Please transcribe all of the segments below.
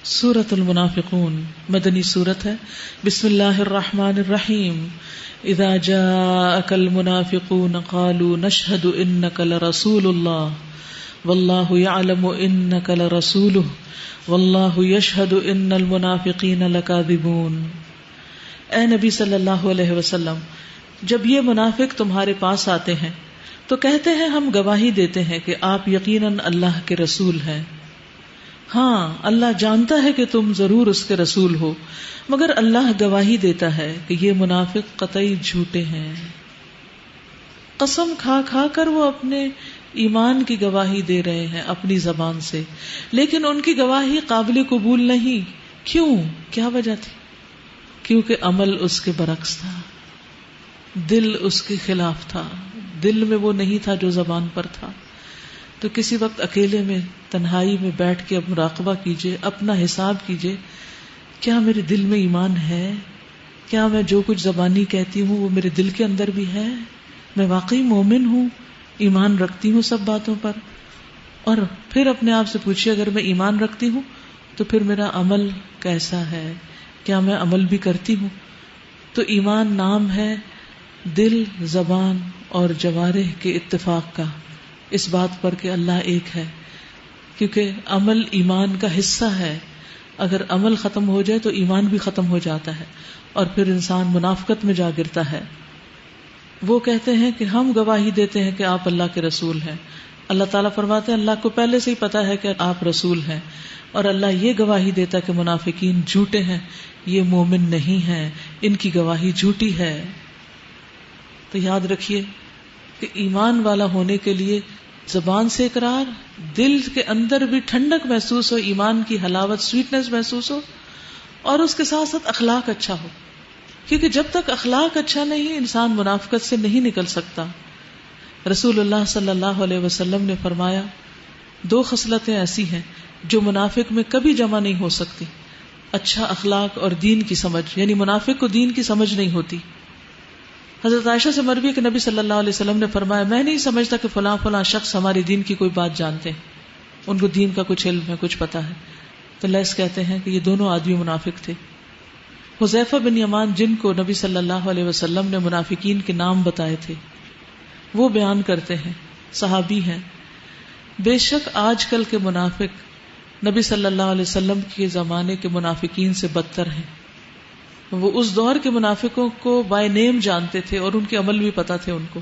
سورۃ المنافقون مدنی سورت ہے. بسم اللہ الرحمن الرحیم. اذا جاءك المنافقون قالوا نشهد انك لرسول الله والله يعلم انك لرسوله والله يشهد ان المنافقین لکاذبون. اے نبی صلی اللہ علیہ وسلم، جب یہ منافق تمہارے پاس آتے ہیں تو کہتے ہیں ہم گواہی دیتے ہیں کہ آپ یقیناً اللہ کے رسول ہیں. ہاں، اللہ جانتا ہے کہ تم ضرور اس کے رسول ہو، مگر اللہ گواہی دیتا ہے کہ یہ منافق قطعی جھوٹے ہیں. قسم کھا کھا کر وہ اپنے ایمان کی گواہی دے رہے ہیں اپنی زبان سے، لیکن ان کی گواہی قابل قبول نہیں. کیوں؟ کیا وجہ تھی؟ کیونکہ عمل اس کے برعکس تھا، دل اس کے خلاف تھا، دل میں وہ نہیں تھا جو زبان پر تھا. تو کسی وقت اکیلے میں تنہائی میں بیٹھ کے اب مراقبہ کیجئے، اپنا حساب کیجئے، کیا میرے دل میں ایمان ہے؟ کیا میں جو کچھ زبانی کہتی ہوں وہ میرے دل کے اندر بھی ہے؟ میں واقعی مومن ہوں، ایمان رکھتی ہوں سب باتوں پر؟ اور پھر اپنے آپ سے پوچھئے اگر میں ایمان رکھتی ہوں تو پھر میرا عمل کیسا ہے؟ کیا میں عمل بھی کرتی ہوں؟ تو ایمان نام ہے دل، زبان اور جوارح کے اتفاق کا، اس بات پر کہ اللہ ایک ہے، کیونکہ عمل ایمان کا حصہ ہے. اگر عمل ختم ہو جائے تو ایمان بھی ختم ہو جاتا ہے اور پھر انسان منافقت میں جا گرتا ہے. وہ کہتے ہیں کہ ہم گواہی دیتے ہیں کہ آپ اللہ کے رسول ہیں. اللہ تعالیٰ فرماتے ہیں اللہ کو پہلے سے ہی پتا ہے کہ آپ رسول ہیں، اور اللہ یہ گواہی دیتا کہ منافقین جھوٹے ہیں، یہ مومن نہیں ہیں، ان کی گواہی جھوٹی ہے. تو یاد رکھیے کہ ایمان والا ہونے کے لیے زبان سے اقرار، دل کے اندر بھی ٹھنڈک محسوس ہو، ایمان کی حلاوت، سویٹنس محسوس ہو، اور اس کے ساتھ ساتھ اخلاق اچھا ہو. کیونکہ جب تک اخلاق اچھا نہیں انسان منافقت سے نہیں نکل سکتا. رسول اللہ صلی اللہ علیہ وسلم نے فرمایا 2 خصلتیں ایسی ہیں جو منافق میں کبھی جمع نہیں ہو سکتی: اچھا اخلاق اور دین کی سمجھ. یعنی منافق کو دین کی سمجھ نہیں ہوتی. حضرت عائشہ سے مروی کہ نبی صلی اللہ علیہ وسلم نے فرمایا میں نہیں سمجھتا کہ فلاں فلاں شخص ہمارے دین کی کوئی بات جانتے ہیں، ان کو دین کا کچھ علم ہے، کچھ پتا ہے. تو لیس کہتے ہیں کہ یہ دونوں آدمی منافق تھے. حذیفہ بن یمان جن کو نبی صلی اللہ علیہ وسلم نے منافقین کے نام بتائے تھے، وہ بیان کرتے ہیں، صحابی ہیں، بے شک آج کل کے منافق نبی صلی اللہ علیہ وسلم کے زمانے کے منافقین سے بدتر ہیں. وہ اس دور کے منافقوں کو بائی نیم جانتے تھے اور ان کے عمل بھی پتا تھے ان کو.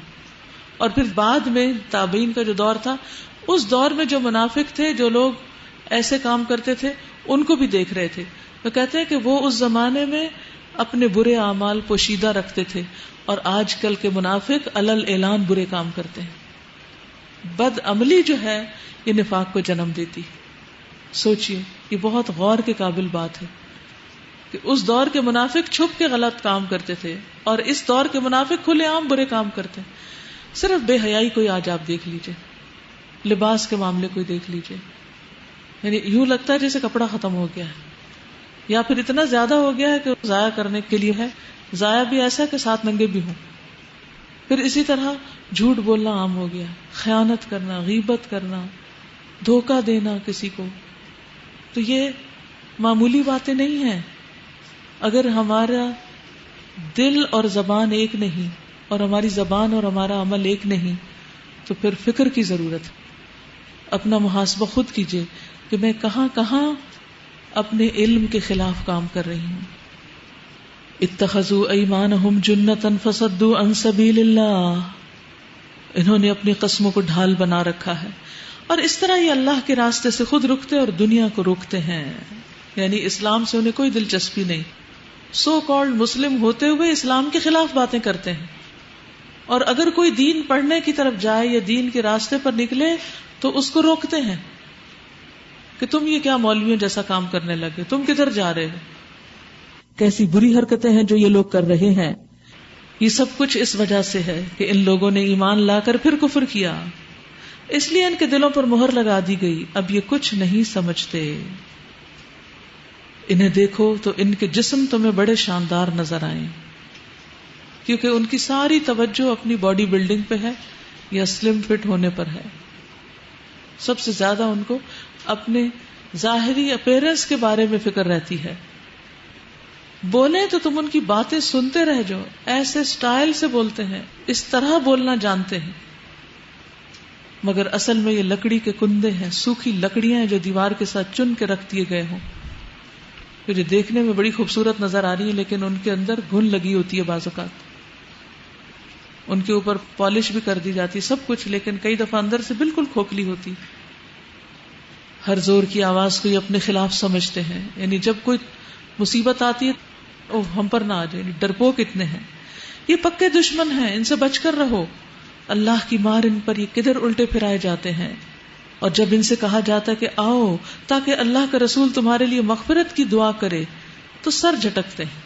اور پھر بعد میں تابعین کا جو دور تھا، اس دور میں جو منافق تھے، جو لوگ ایسے کام کرتے تھے، ان کو بھی دیکھ رہے تھے. وہ کہتے ہیں کہ وہ اس زمانے میں اپنے برے اعمال پوشیدہ رکھتے تھے، اور آج کل کے منافق علل اعلان برے کام کرتے ہیں. بد عملی جو ہے یہ نفاق کو جنم دیتی. سوچئے، یہ بہت غور کے قابل بات ہے کہ اس دور کے منافق چھپ کے غلط کام کرتے تھے، اور اس دور کے منافق کھلے عام برے کام کرتے ہیں. صرف بے حیائی کوئی آج آپ دیکھ لیجئے، لباس کے معاملے کوئی دیکھ لیجئے، یعنی یوں لگتا ہے جیسے کپڑا ختم ہو گیا ہے، یا پھر اتنا زیادہ ہو گیا ہے کہ ضائع کرنے کے لیے ہے. ضائع بھی ایسا ہے کہ ساتھ ننگے بھی ہوں. پھر اسی طرح جھوٹ بولنا عام ہو گیا، خیانت کرنا، غیبت کرنا، دھوکہ دینا کسی کو. تو یہ معمولی باتیں نہیں ہیں. اگر ہمارا دل اور زبان ایک نہیں، اور ہماری زبان اور ہمارا عمل ایک نہیں، تو پھر فکر کی ضرورت ہے. اپنا محاسبہ خود کیجئے کہ میں کہاں کہاں اپنے علم کے خلاف کام کر رہی ہوں. اتخذوا ایمانہم جنۃ فصدوا عن سبیل اللہ. انہوں نے اپنی قسموں کو ڈھال بنا رکھا ہے، اور اس طرح یہ اللہ کے راستے سے خود رکتے اور دنیا کو روکتے ہیں. یعنی اسلام سے انہیں کوئی دلچسپی نہیں. سو کالڈ مسلم ہوتے ہوئے اسلام کے خلاف باتیں کرتے ہیں. اور اگر کوئی دین پڑھنے کی طرف جائے یا دین کے راستے پر نکلے تو اس کو روکتے ہیں کہ تم یہ کیا مولویوں جیسا کام کرنے لگے، تم کدھر جا رہے ہو. کیسی بری حرکتیں ہیں جو یہ لوگ کر رہے ہیں. یہ سب کچھ اس وجہ سے ہے کہ ان لوگوں نے ایمان لا کر پھر کفر کیا، اس لیے ان کے دلوں پر مہر لگا دی گئی. اب یہ کچھ نہیں سمجھتے. انہیں دیکھو تو ان کے جسم تمہیں بڑے شاندار نظر آئیں، کیونکہ ان کی ساری توجہ اپنی باڈی بلڈنگ پہ ہے یا سلم فٹ ہونے پر ہے. سب سے زیادہ ان کو اپنے ظاہری اپیرنس کے بارے میں فکر رہتی ہے. بولیں تو تم ان کی باتیں سنتے رہ جاؤ. ایسے سٹائل سے بولتے ہیں, اس طرح بولنا جانتے ہیں, مگر اصل میں یہ لکڑی کے کندے ہیں, سوکھی لکڑیاں ہیں جو دیوار کے ساتھ چن کے رکھ دیے گئے ہوں, جو دیکھنے میں بڑی خوبصورت نظر آ رہی ہیں لیکن ان کے اندر گھن لگی ہوتی ہے. بعض اوقات ان کے اوپر پالش بھی کر دی جاتی سب کچھ, لیکن کئی دفعہ اندر سے بالکل کھوکھلی ہوتی. ہر زور کی آواز کو یہ اپنے خلاف سمجھتے ہیں. یعنی جب کوئی مصیبت آتی ہے ہم پر نہ آ جائے, ڈرپوک اتنے ہیں. یہ پکے دشمن ہیں, ان سے بچ کر رہو. اللہ کی مار ان پر, یہ کدھر الٹے پھرائے جاتے ہیں. اور جب ان سے کہا جاتا ہے کہ آؤ تاکہ اللہ کا رسول تمہارے لیے مغفرت کی دعا کرے, تو سر جھٹکتے ہیں.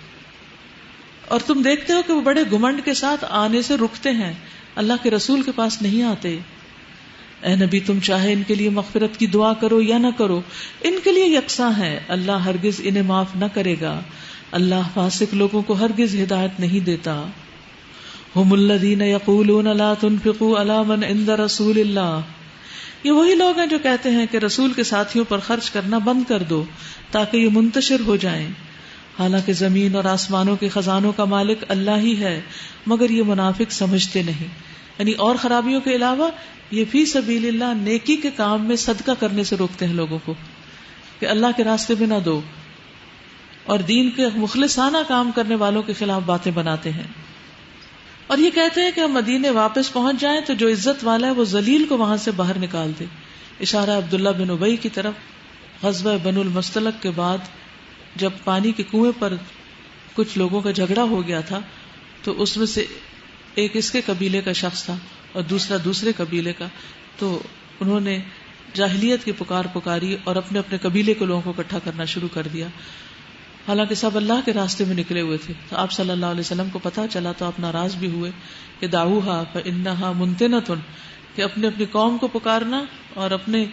اور تم دیکھتے ہو کہ وہ بڑے گھمنڈ کے ساتھ آنے سے رکتے ہیں, اللہ کے رسول کے پاس نہیں آتے. اے نبی, تم چاہے ان کے لیے مغفرت کی دعا کرو یا نہ کرو, ان کے لیے یکساں ہے, اللہ ہرگز انہیں معاف نہ کرے گا. اللہ فاسق لوگوں کو ہرگز ہدایت نہیں دیتا. ہم الذین یقولون لا تنفقوا علی من عند رسول اللہ, یہ وہی لوگ ہیں جو کہتے ہیں کہ رسول کے ساتھیوں پر خرچ کرنا بند کر دو تاکہ یہ منتشر ہو جائیں. حالانکہ زمین اور آسمانوں کے خزانوں کا مالک اللہ ہی ہے, مگر یہ منافق سمجھتے نہیں. یعنی اور خرابیوں کے علاوہ یہ فی سبیل اللہ نیکی کے کام میں صدقہ کرنے سے روکتے ہیں لوگوں کو کہ اللہ کے راستے میں نہ دو, اور دین کے مخلصانہ کام کرنے والوں کے خلاف باتیں بناتے ہیں. اور یہ کہتے ہیں کہ ہم مدینے واپس پہنچ جائیں تو جو عزت والا ہے وہ ذلیل کو وہاں سے باہر نکال دے. اشارہ عبداللہ بن ابی کی طرف. غزوہ بنو المصطلق کے بعد جب پانی کے کنویں پر کچھ لوگوں کا جھگڑا ہو گیا تھا تو اس میں سے ایک اس کے قبیلے کا شخص تھا اور دوسرا دوسرے قبیلے کا, تو انہوں نے جاہلیت کی پکاری اور اپنے اپنے قبیلے کے لوگوں کو اکٹھا کرنا شروع کر دیا. حالانکہ سب اللہ کے راستے میں نکلے ہوئے تھے. تو آپ صلی اللہ علیہ وسلم کو پتا چلا تو آپ ناراض بھی ہوئے کہ دعوہا فإنہا منتنۃ, کہ اپنے اپنی قوم کو پکارنا اور اپنے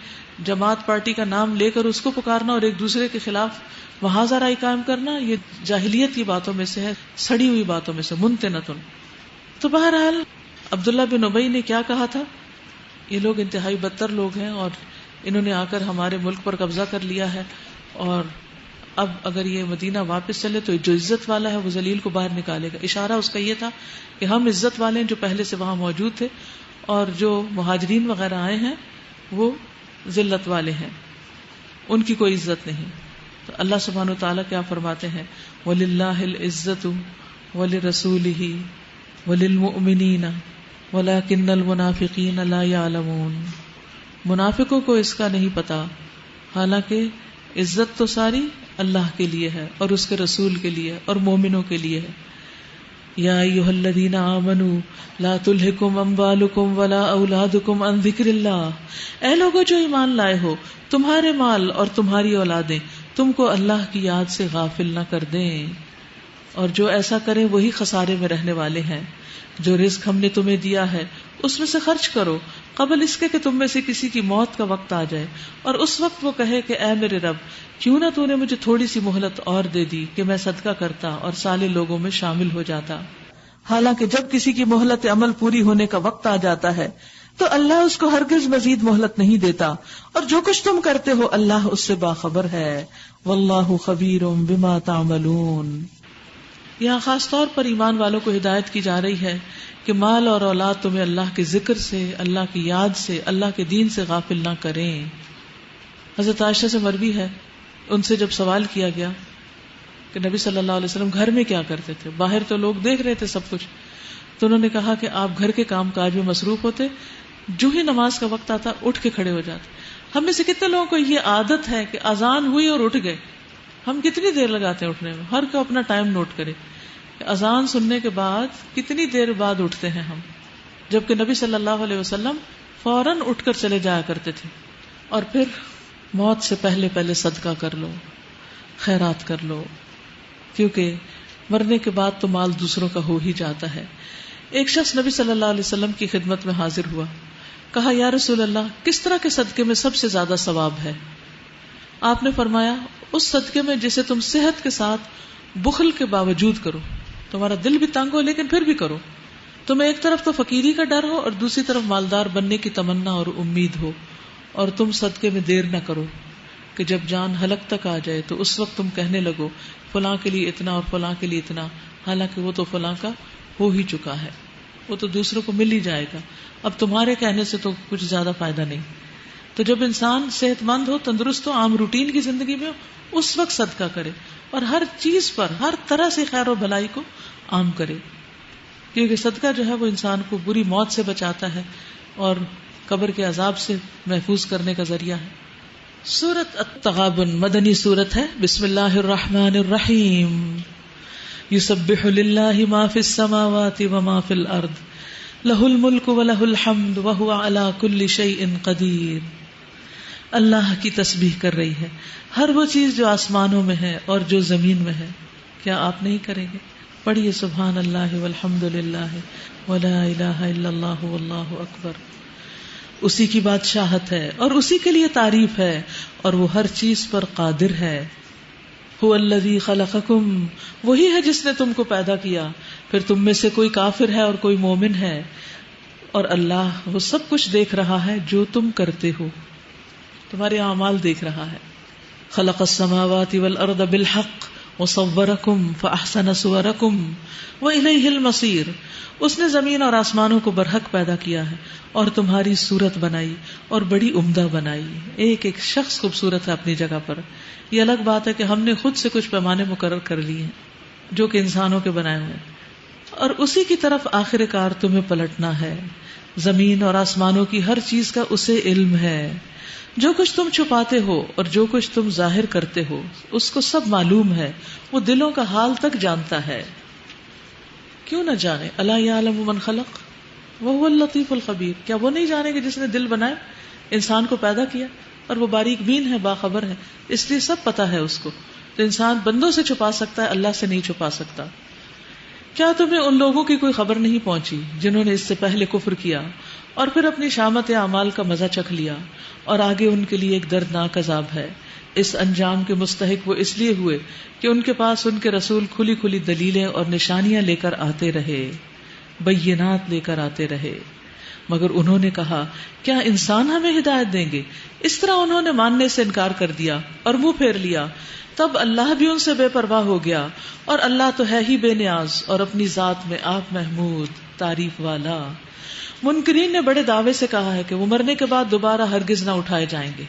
جماعت پارٹی کا نام لے کر اس کو پکارنا اور ایک دوسرے کے خلاف محاذہ رائی قائم کرنا, یہ جاہلیت کی باتوں میں سے ہے, سڑی ہوئی باتوں میں سے منتنۃ. تو بہرحال عبداللہ بن ابی نے کیا کہا تھا, یہ لوگ انتہائی بدتر لوگ ہیں اور انہوں نے آ کر ہمارے ملک پر قبضہ کر لیا ہے, اور اب اگر یہ مدینہ واپس چلے تو جو عزت والا ہے وہ ذلیل کو باہر نکالے گا. اشارہ اس کا یہ تھا کہ ہم عزت والے ہیں جو پہلے سے وہاں موجود تھے, اور جو مہاجرین وغیرہ آئے ہیں وہ ذلت والے ہیں, ان کی کوئی عزت نہیں. تو اللہ سبحانہ وتعالیٰ کیا فرماتے ہیں, وَلِلَّهِ الْعِزَّةُ وَلِرَسُولِهِ وَلِلْمُؤْمِنِينَ وَلَكِنَّ الْمُنَافِقِينَ لَا يَعْلَمُونَ. منافقوں کو اس کا نہیں پتا, حالانکہ عزت تو ساری اللہ کے لیے ہے اور اس کے رسول کے لیے اور مومنوں کے لیے ہے. یا ایھا الذین آمنوا لا تلھکم اموالکم ولا اولادکم عن ذکر اللہ, اے لوگو جو ایمان لائے ہو, تمہارے مال اور تمہاری اولادیں تم کو اللہ کی یاد سے غافل نہ کر دیں, اور جو ایسا کریں وہی خسارے میں رہنے والے ہیں. جو رزق ہم نے تمہیں دیا ہے اس میں سے خرچ کرو قبل اس کے کہ تم میں سے کسی کی موت کا وقت آ جائے, اور اس وقت وہ کہے کہ اے میرے رب, کیوں نہ تو نے مجھے تھوڑی سی مہلت اور دے دی کہ میں صدقہ کرتا اور صالح لوگوں میں شامل ہو جاتا. حالانکہ جب کسی کی مہلت عمل پوری ہونے کا وقت آ جاتا ہے تو اللہ اس کو ہرگز مزید مہلت نہیں دیتا, اور جو کچھ تم کرتے ہو اللہ اس سے باخبر ہے. واللہ خبیر بما تعملون. یہاں خاص طور پر ایمان والوں کو ہدایت کی جا رہی ہے کہ مال اور اولاد تمہیں اللہ کے ذکر سے, اللہ کی یاد سے, اللہ کے دین سے غافل نہ کریں. حضرت عائشہ سے مروی ہے, ان سے جب سوال کیا گیا کہ نبی صلی اللہ علیہ وسلم گھر میں کیا کرتے تھے, باہر تو لوگ دیکھ رہے تھے سب کچھ, تو انہوں نے کہا کہ آپ گھر کے کام کاج میں مصروف ہوتے, جو ہی نماز کا وقت آتا اٹھ کے کھڑے ہو جاتے. ہم میں سے کتنے لوگوں کو یہ عادت ہے کہ اذان ہوئی اور اٹھ گئے, ہم کتنی دیر لگاتے ہیں اٹھنے میں, ہر کو اپنا ٹائم نوٹ کرے, اذان سننے کے بعد کتنی دیر بعد اٹھتے ہیں ہم, جبکہ نبی صلی اللہ علیہ وسلم فوراً اٹھ کر چلے جایا کرتے تھے. اور پھر موت سے پہلے پہلے صدقہ کر لو, خیرات کر لو, کیونکہ مرنے کے بعد تو مال دوسروں کا ہو ہی جاتا ہے. ایک شخص نبی صلی اللہ علیہ وسلم کی خدمت میں حاضر ہوا, کہا یا رسول اللہ, کس طرح کے صدقے میں سب سے زیادہ ثواب ہے؟ آپ نے فرمایا, اس صدقے میں جسے تم صحت کے ساتھ بخل کے باوجود کرو, تمہارا دل بھی تنگ ہو لیکن پھر بھی کرو, تمہیں ایک طرف تو فقیری کا ڈر ہو اور دوسری طرف مالدار بننے کی تمنا اور امید ہو, اور تم صدقے میں دیر نہ کرو. کہ جب جان حلق تک آ جائے تو اس وقت تم کہنے لگو فلاں کے لیے اتنا اور فلاں کے لیے اتنا، حالانکہ وہ تو فلاں کا ہو ہی چکا ہے، وہ تو دوسروں کو مل ہی جائے گا، اب تمہارے کہنے سے تو کچھ زیادہ فائدہ نہیں۔ تو جب انسان صحت مند ہو، تندرست ہو، عام روٹین کی زندگی میں ہو، اس وقت صدقہ کرے اور ہر چیز پر ہر طرح سے خیر و بھلائی کو عام کرے، کیونکہ صدقہ جو ہے وہ انسان کو بری موت سے بچاتا ہے اور قبر کے عذاب سے محفوظ کرنے کا ذریعہ ہے۔ سورۃ التغابن مدنی سورت ہے۔ بسم اللہ الرحمن الرحیم۔ یسبح للہ ما فی السماوات وما فی الارض لہ الملک ولہ الحمد وہو علی کل شیء قدیر۔ اللہ کی تسبیح کر رہی ہے ہر وہ چیز جو آسمانوں میں ہے اور جو زمین میں ہے۔ کیا آپ نہیں کریں گے؟ پڑھیے سبحان اللہ والحمد للہ ولا الہ الا اللہ واللہ اکبر۔ اسی کی بادشاہت ہے اور اسی کے لیے تعریف ہے اور وہ ہر چیز پر قادر ہے۔ هو الذی خلقکم، وہی ہے جس نے تم کو پیدا کیا، پھر تم میں سے کوئی کافر ہے اور کوئی مومن ہے، اور اللہ وہ سب کچھ دیکھ رہا ہے جو تم کرتے ہو، تمہارے اعمال دیکھ رہا ہے۔ خلق السماوات والارض بالحق وصورکم فاحسن صورکم والیہ المصیر۔ اس نے زمین اور آسمانوں کو برحق پیدا کیا ہے اور تمہاری صورت بنائی اور بڑی عمدہ بنائی۔ ایک ایک شخص خوبصورت ہے اپنی جگہ پر۔ یہ الگ بات ہے کہ ہم نے خود سے کچھ پیمانے مقرر کر لیے ہیں جو کہ انسانوں کے بنائے ہوئے ہیں، اور اسی کی طرف آخر کار تمہیں پلٹنا ہے۔ زمین اور آسمانوں کی ہر چیز کا اسے علم ہے۔ جو کچھ تم چھپاتے ہو اور جو کچھ تم ظاہر کرتے ہو اس کو سب معلوم ہے، وہ دلوں کا حال تک جانتا ہے۔ کیوں نہ جانے؟ الا یعلم من خلق وهو اللطیف الخبیر۔ کیا وہ نہیں جانے کہ جس نے دل بنائے، انسان کو پیدا کیا، اور وہ باریک بین ہے، باخبر ہے، اس لیے سب پتا ہے اس کو۔ تو انسان بندوں سے چھپا سکتا ہے، اللہ سے نہیں چھپا سکتا۔ کیا تمہیں ان لوگوں کی کوئی خبر نہیں پہنچی جنہوں نے اس سے پہلے کفر کیا اور پھر اپنی شامت اعمال کا مزہ چکھ لیا، اور آگے ان کے لیے ایک دردناک عذاب ہے۔ اس انجام کے مستحق وہ اس لیے ہوئے کہ ان کے پاس ان کے رسول کھلی کھلی دلیلیں اور نشانیاں لے کر آتے رہے، بینات لے کر آتے رہے، مگر انہوں نے کہا کیا انسان ہمیں ہدایت دیں گے؟ اس طرح انہوں نے ماننے سے انکار کر دیا اور منہ پھیر لیا۔ تب اللہ بھی ان سے بے پرواہ ہو گیا، اور اللہ تو ہے ہی بے نیاز اور اپنی ذات میں آپ محمود، تعریف والا۔ منکرین نے بڑے دعوے سے کہا ہے کہ وہ مرنے کے بعد دوبارہ ہرگز نہ اٹھائے جائیں گے۔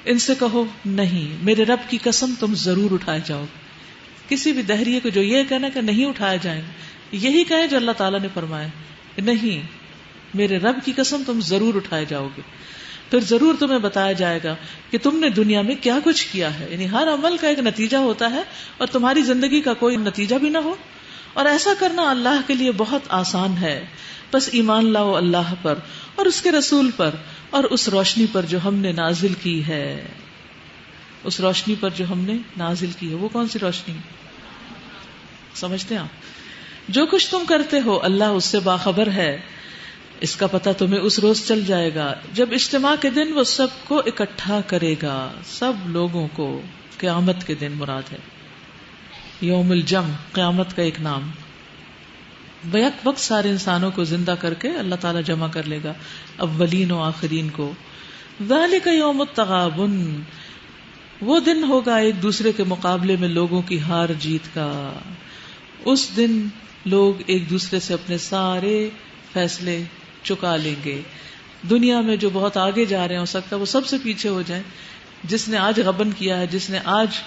ان سے کہو نہیں، میرے رب کی قسم تم ضرور اٹھائے جاؤ گے۔ کسی بھی دہریے کو جو یہ کہنا کہ نہیں اٹھائے جائیں گے، یہی کہیں جو اللہ تعالیٰ نے فرمایا کہ نہیں، میرے رب کی قسم تم ضرور اٹھائے جاؤ گے۔ پھر ضرور تمہیں بتایا جائے گا کہ تم نے دنیا میں کیا کچھ کیا ہے، یعنی ہر عمل کا ایک نتیجہ ہوتا ہے، اور تمہاری زندگی کا کوئی نتیجہ بھی نہ ہو، اور ایسا کرنا اللہ کے لیے بہت آسان ہے۔ بس ایمان لاؤ اللہ پر اور اس کے رسول پر اور اس روشنی پر جو ہم نے نازل کی ہے۔ اس روشنی پر جو ہم نے نازل کی ہے، وہ کون سی روشنی؟ سمجھتے ہیں آپ؟ جو کچھ تم کرتے ہو اللہ اس سے باخبر ہے۔ اس کا پتہ تمہیں اس روز چل جائے گا جب اجتماع کے دن وہ سب کو اکٹھا کرے گا، سب لوگوں کو۔ قیامت کے دن مراد ہے، یوم الجمع، قیامت کا ایک نام۔ بیک وقت سارے انسانوں کو زندہ کر کے اللہ تعالیٰ جمع کر لے گا، اولین و آخرین کو۔ ذالک یوم التغابن، وہ دن ہوگا ایک دوسرے کے مقابلے میں لوگوں کی ہار جیت کا۔ اس دن لوگ ایک دوسرے سے اپنے سارے فیصلے چکا لیں گے۔ دنیا میں جو بہت آگے جا رہے ہیں، ہو سکتا ہے وہ سب سے پیچھے ہو جائیں۔ جس نے آج غبن کیا ہے، جس نے آج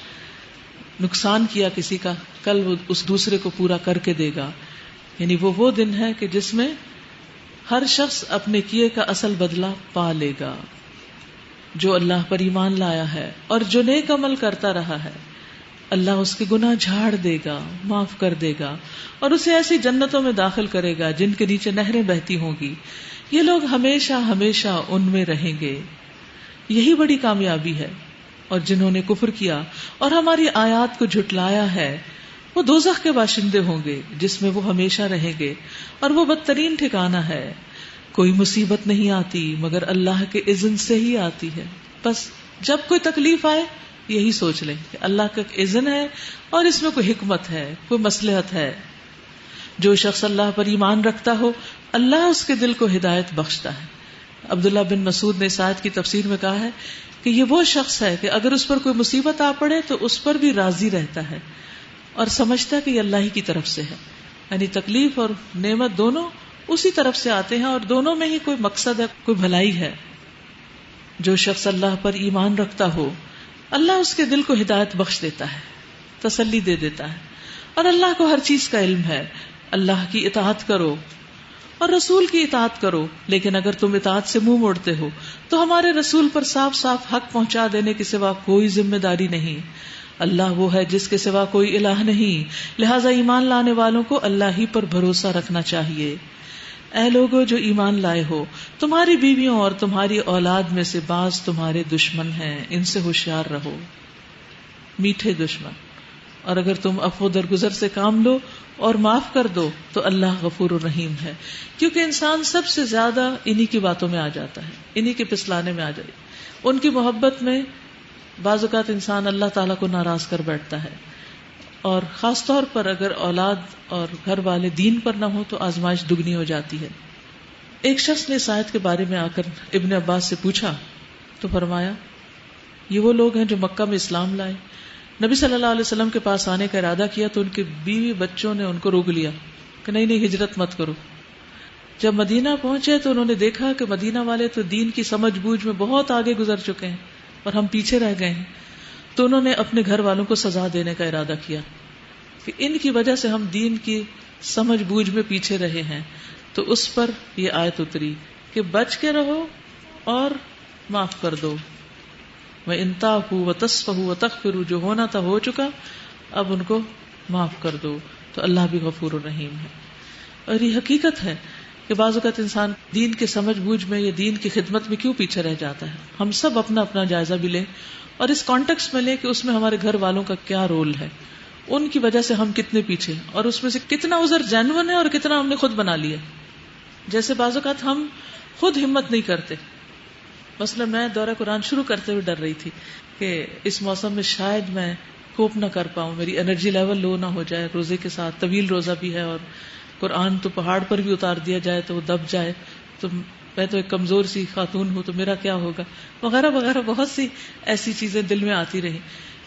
نقصان کیا کسی کا، کل وہ اس دوسرے کو پورا کر کے دے گا۔ یعنی وہ دن ہے کہ جس میں ہر شخص اپنے کیے کا اصل بدلہ پا لے گا۔ جو اللہ پر ایمان لایا ہے اور جو نیک عمل کرتا رہا ہے، اللہ اس کے گناہ جھاڑ دے گا، معاف کر دے گا، اور اسے ایسی جنتوں میں داخل کرے گا جن کے نیچے نہریں بہتی ہوں گی۔ یہ لوگ ہمیشہ ہمیشہ ان میں رہیں گے۔ یہی بڑی کامیابی ہے۔ اور جنہوں نے کفر کیا اور ہماری آیات کو جھٹلایا ہے، وہ دوزخ کے باشندے ہوں گے جس میں وہ ہمیشہ رہیں گے، اور وہ بدترین ٹھکانہ ہے۔ کوئی مصیبت نہیں آتی مگر اللہ کے اذن سے ہی آتی ہے۔ بس جب کوئی تکلیف آئے یہی سوچ لیں کہ اللہ کا اذن ہے اور اس میں کوئی حکمت ہے، کوئی مصلحت ہے۔ جو شخص اللہ پر ایمان رکھتا ہو اللہ اس کے دل کو ہدایت بخشتا ہے۔ عبداللہ بن مسعود نے اس آیت کی تفسیر میں کہا ہے کہ یہ وہ شخص ہے کہ اگر اس پر کوئی مصیبت آ پڑے تو اس پر بھی راضی رہتا ہے اور سمجھتا ہے کہ یہ اللہ ہی کی طرف سے ہے. یعنی تکلیف اور نعمت دونوں اسی طرف سے آتے ہیں اور دونوں میں ہی کوئی مقصد ہے, کوئی بھلائی ہے. جو شخص اللہ پر ایمان رکھتا ہو اللہ اس کے دل کو ہدایت بخش دیتا ہے, تسلی دے دیتا ہے, اور اللہ کو ہر چیز کا علم ہے. اللہ کی اطاعت کرو اور رسول کی اطاعت کرو, لیکن اگر تم اطاعت سے منہ موڑتے ہو تو ہمارے رسول پر صاف صاف حق پہنچا دینے کے سوا کوئی ذمہ داری نہیں. اللہ وہ ہے جس کے سوا کوئی الہ نہیں, لہذا ایمان لانے والوں کو اللہ ہی پر بھروسہ رکھنا چاہیے. اے لوگو جو ایمان لائے ہو, تمہاری بیویوں اور تمہاری اولاد میں سے بعض تمہارے دشمن ہیں, ان سے ہوشیار رہو. میٹھے دشمن. اور اگر تم عفو درگزر سے کام لو اور معاف کر دو تو اللہ غفور الرحیم ہے. کیونکہ انسان سب سے زیادہ انہی کی باتوں میں آ جاتا ہے, انہی کے پسلانے میں آ جائے. ان کی محبت میں بعض اوقات انسان اللہ تعالیٰ کو ناراض کر بیٹھتا ہے, اور خاص طور پر اگر اولاد اور گھر والے دین پر نہ ہو تو آزمائش دگنی ہو جاتی ہے. ایک شخص نے اس آیت کے بارے میں آ کر ابن عباس سے پوچھا تو فرمایا یہ وہ لوگ ہیں جو مکہ میں اسلام لائے, نبی صلی اللہ علیہ وسلم کے پاس آنے کا ارادہ کیا تو ان کے بیوی بچوں نے ان کو روک لیا کہ نہیں ہجرت مت کرو. جب مدینہ پہنچے تو انہوں نے دیکھا کہ مدینہ والے تو دین کی سمجھ بوجھ میں بہت آگے گزر چکے ہیں اور ہم پیچھے رہ گئے ہیں. تو انہوں نے اپنے گھر والوں کو سزا دینے کا ارادہ کیا کہ ان کی وجہ سے ہم دین کی سمجھ بوجھ میں پیچھے رہے ہیں. تو اس پر یہ آیت اتری کہ بچ کے رہو اور معاف کر دو. وَإِن تَعْفُوا وَتَصْفَحُوا وَتَغْفِرُوا, جو ہونا تھا ہو چکا, اب ان کو معاف کر دو, تو اللہ بھی غفور الرحیم ہے. اور یہ حقیقت ہے کہ بعض اوقات انسان دین کے سمجھ بوجھ میں یا دین کی خدمت میں کیوں پیچھے رہ جاتا ہے. ہم سب اپنا اپنا جائزہ بھی لیں اور اس کانٹیکسٹ میں لیں کہ اس میں ہمارے گھر والوں کا کیا رول ہے, ان کی وجہ سے ہم کتنے پیچھے, اور اس میں سے کتنا عذر جینون ہے اور کتنا ہم نے خود بنا لیا. جیسے بعض اوقات ہم خود ہمت نہیں کرتے. مثلا میں دورہ قرآن شروع کرتے ہوئے ڈر رہی تھی کہ اس موسم میں شاید میں کوپ نہ کر پاؤں, میری انرجی لیول لو نہ ہو جائے روزے کے ساتھ, طویل روزہ بھی ہے اور قرآن تو پہاڑ پر بھی اتار دیا جائے تو وہ دب جائے, تو میں تو ایک کمزور سی خاتون ہوں تو میرا کیا ہوگا, وغیرہ وغیرہ بہت سی ایسی چیزیں دل میں آتی رہی.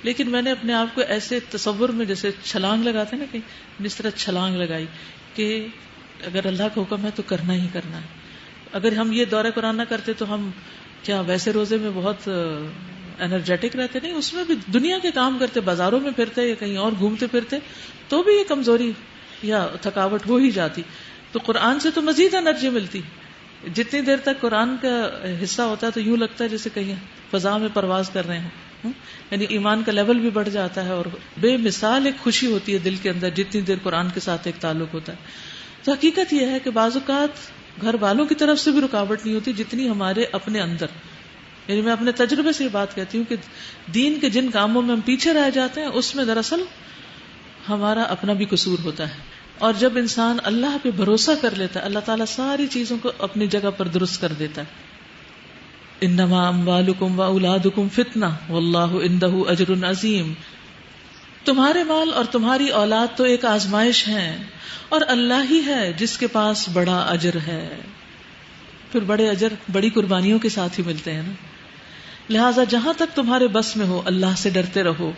لیکن میں نے اپنے آپ کو ایسے تصور میں جیسے چھلانگ لگاتے ہیں نا کہ اس طرح چھلانگ لگائی کہ اگر اللہ کا حکم ہے تو کرنا ہی کرنا ہے. اگر ہم یہ دورہ قرآن نہ کرتے تو ہم کیا ویسے روزے میں بہت انرجیٹک رہتے, نہیں, اس میں بھی دنیا کے کام کرتے, بازاروں میں پھرتے یا کہیں اور گھومتے پھرتے تو بھی یہ کمزوری یا تھکاوٹ ہو ہی جاتی. تو قرآن سے تو مزید انرجی ملتی. جتنی دیر تک قرآن کا حصہ ہوتا ہے تو یوں لگتا ہے جیسے کہیں فضا میں پرواز کر رہے ہیں, یعنی ایمان کا لیول بھی بڑھ جاتا ہے اور بے مثال ایک خوشی ہوتی ہے دل کے اندر جتنی دیر قرآن کے ساتھ ایک تعلق ہوتا ہے. تو حقیقت یہ ہے کہ بعض اوقات گھر والوں کی طرف سے بھی رکاوٹ نہیں ہوتی جتنی ہمارے اپنے اندر. یعنی میں اپنے تجربے سے یہ بات کہتی ہوں کہ دین کے جن کاموں میں ہم پیچھے رہ جاتے ہیں اس میں دراصل ہمارا اپنا بھی قصور ہوتا ہے. اور جب انسان اللہ پہ بھروسہ کر لیتا ہے اللہ تعالیٰ ساری چیزوں کو اپنی جگہ پر درست کر دیتا ہے. انما اموالکم واولادکم فتنہ واللہ عندہ اجر عظیم. تمہارے مال اور تمہاری اولاد تو ایک آزمائش ہے اور اللہ ہی ہے جس کے پاس بڑا اجر ہے. پھر بڑے اجر بڑی قربانیوں کے ساتھ ہی ملتے ہیں نا. لہٰذا جہاں تک تمہارے بس میں ہو اللہ سے ڈرتے رہو